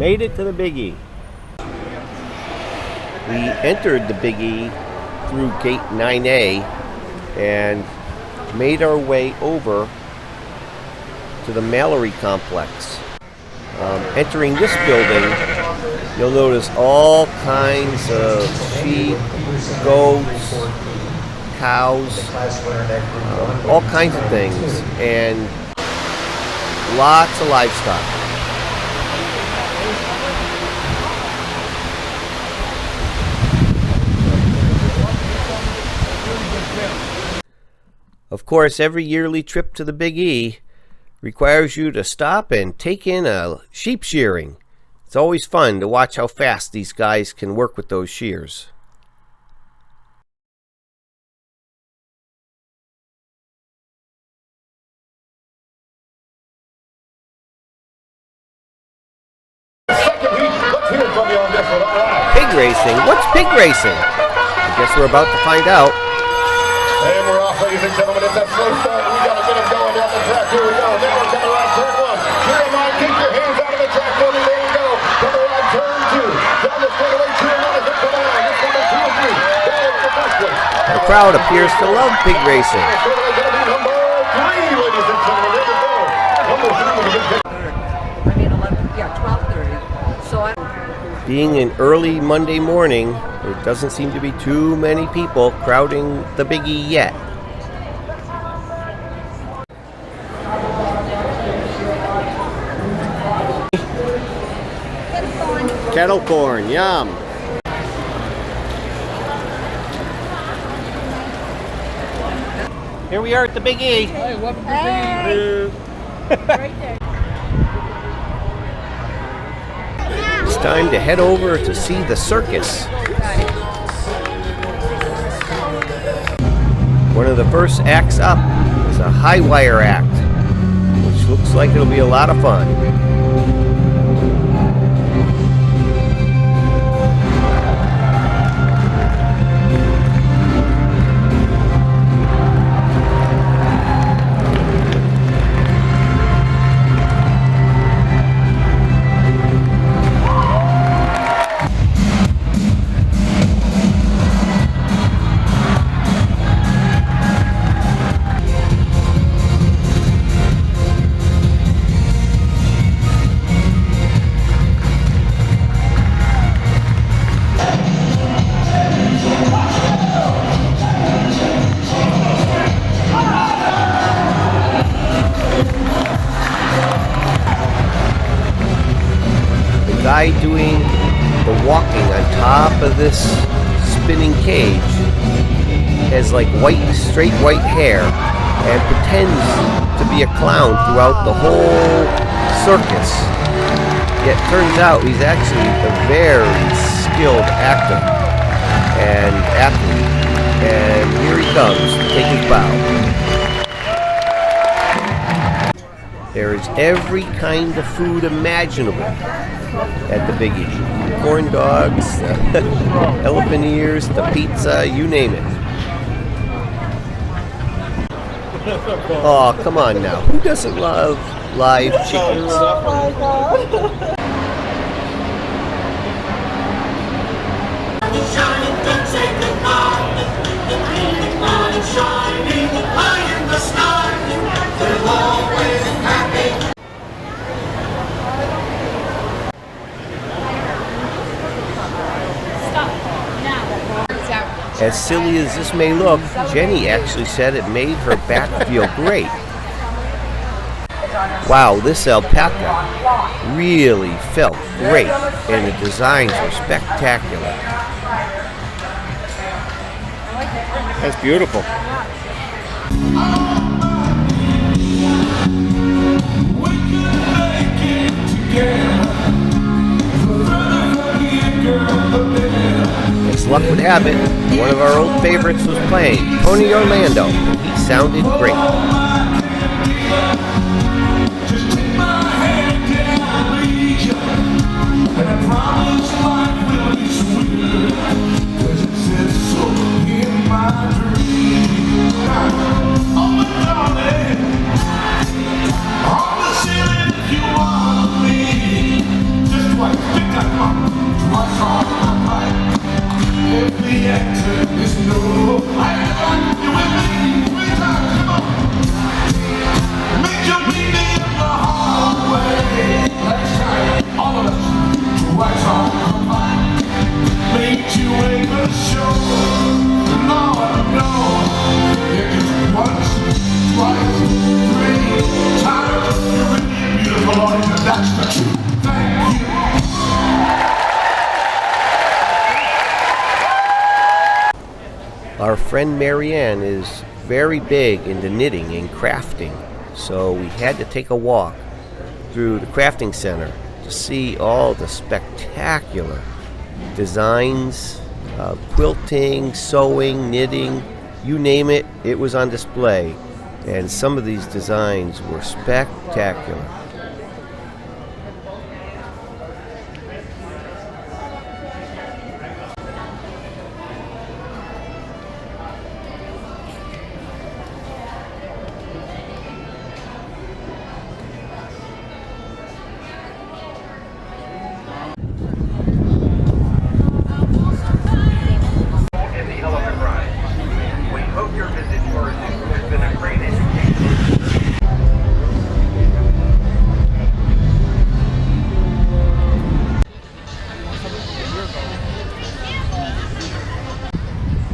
Made it to the Big E. We entered the Big E through gate 9A and made our way over to the Mallory Complex. Entering this building, you'll notice all kinds of sheep, goats, cows, all kinds of things, and lots of livestock. Of course, every yearly trip to the Big E requires you to stop and take in a sheep shearing. It's always fun to watch how fast these guys can work with those shears. Pig racing? What's pig racing? I guess we're about to find out. And we're off, ladies and gentlemen. It's a slow start. We got to get him going down the track. Here we go. Now we're coming around turn one. Here am I. Keep your hands out of the track. There we go. Coming around turn two. Down the straightaway. 2 and 1 is it for now. This one is 2 and 3. That is the best one. The crowd appears to love pig racing. Straightaway going to be number 3, ladies and gentlemen. There we go. Number 3 was a good pick. I mean 11, yeah, 12:30. So I. Being an early Monday morning, there doesn't seem to be too many people crowding the Big E yet. Kettle corn, yum. Here we are at the Big E. Hey, welcome to the Big E. Right there. It's time to head over to see the circus. One of the first acts up is a high wire act, which looks like it'll be a lot of fun. Guy doing the walking on top of this spinning cage has like straight white hair and pretends to be a clown throughout the whole circus. Yet turns out he's actually a very skilled actor and athlete. And here he comes to take his bow. There is every kind of food imaginable at the Big E. Corn dogs, elephant ears, the pizza, you name it. Oh, come on now. Who doesn't love live chickens? Oh my God. As silly as this may look, Jenny actually said it made her back feel great. Wow, this alpaca really felt great, and the designs were spectacular. That's beautiful. As luck would have it, one of our old favorites was playing, Tony Orlando. He sounded great. friend Marianne is very big into knitting and crafting, so we had to take a walk through the crafting center to see all the spectacular designs, quilting, sewing, knitting, you name it, it was on display. And some of these designs were spectacular.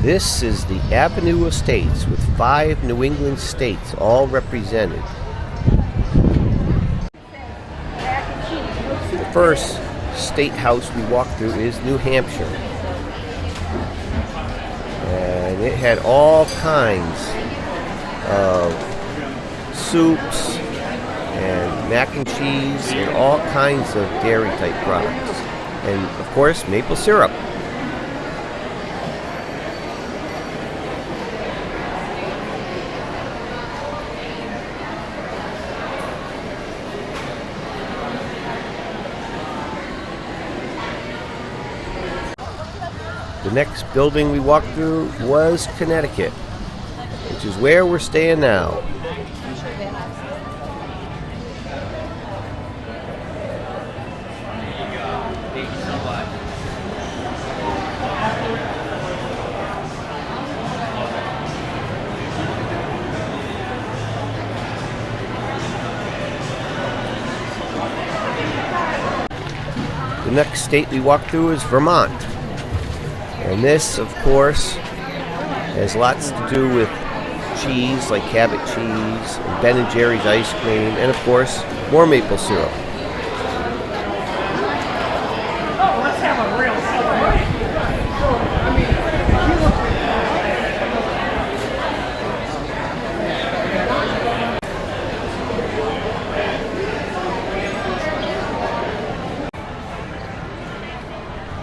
This is the Avenue of States with 5 New England states all represented. The first state house we walked through is New Hampshire. And it had all kinds of soups and mac and cheese and all kinds of dairy type products. And of course, maple syrup. The next building we walked through was Connecticut, which is where we're staying now. The next state we walked through is Vermont. And this, of course, has lots to do with cheese, like Cabot cheese, and Ben & Jerry's ice cream, and of course, more maple syrup. Let's have a real celebration.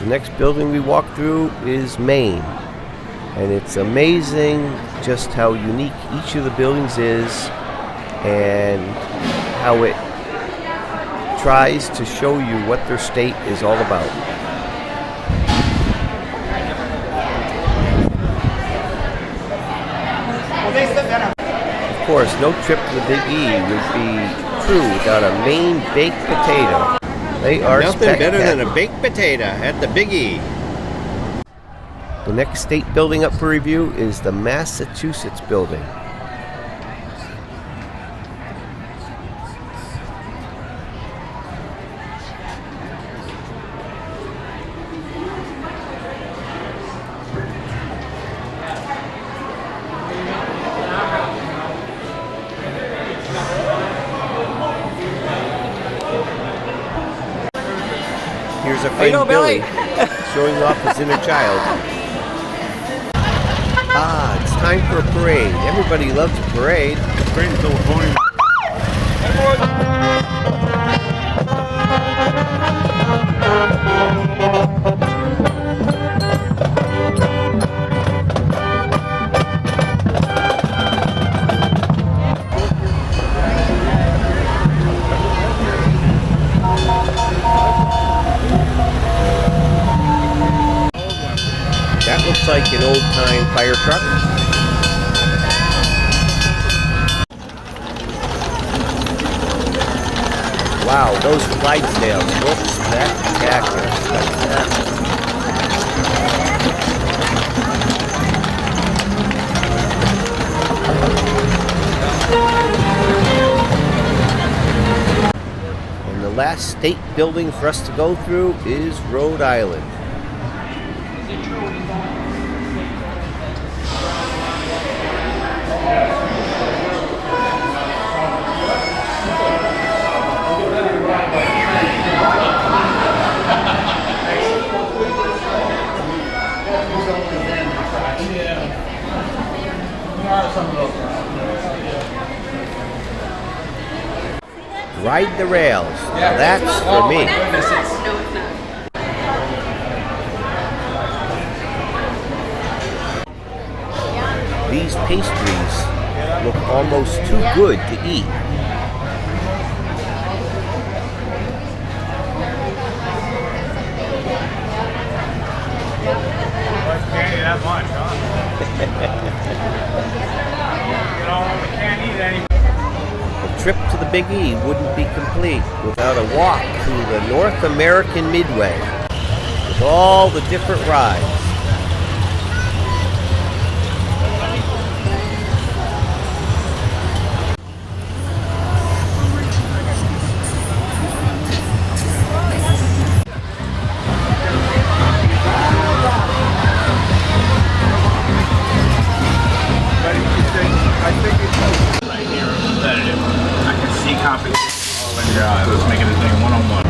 The next building we walk through is Maine, and it's amazing just how unique each of the buildings is and how it tries to show you what their state is all about. Of course, no trip to the Big E would be true without a Maine baked potato. They are nothing better than a baked potato at the Big E. The next state building up for review is the Massachusetts building. Here's a friend Billy showing off his inner child. Ah, it's time for a parade. Everybody loves a parade. That looks like an old-time fire truck. Wow, those Clydesdales look spectacular. And the last state building for us to go through is Rhode Island. Ride the rails. Now that's for me. These pastries look almost too good to eat. Can't eat that much, huh? Can't eat any. The trip to the Big E wouldn't be complete without a walk through the North American Midway with all the different rides. I think it's right here, repetitive. I can see competition all in your eyes. Let's make it a thing one-on-one.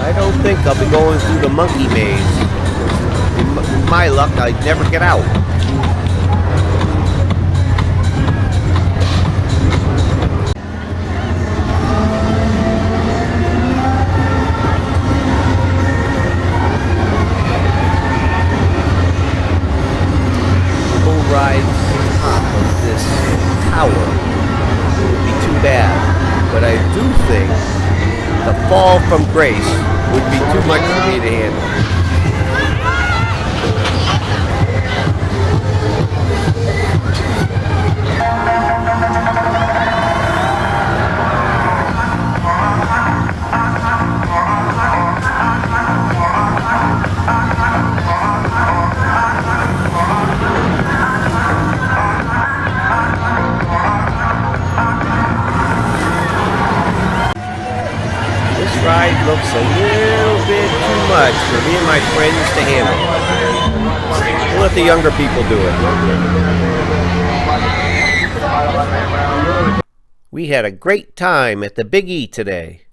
I don't think I'll be going through the monkey maze. With my luck, I'd never get out. Rides on top of this tower would be too bad, but I do think the fall from grace would be too much for me to handle. Ride looks a little bit too much for me and my friends to handle. We'll let the younger people do it. We had a great time at the Big E today.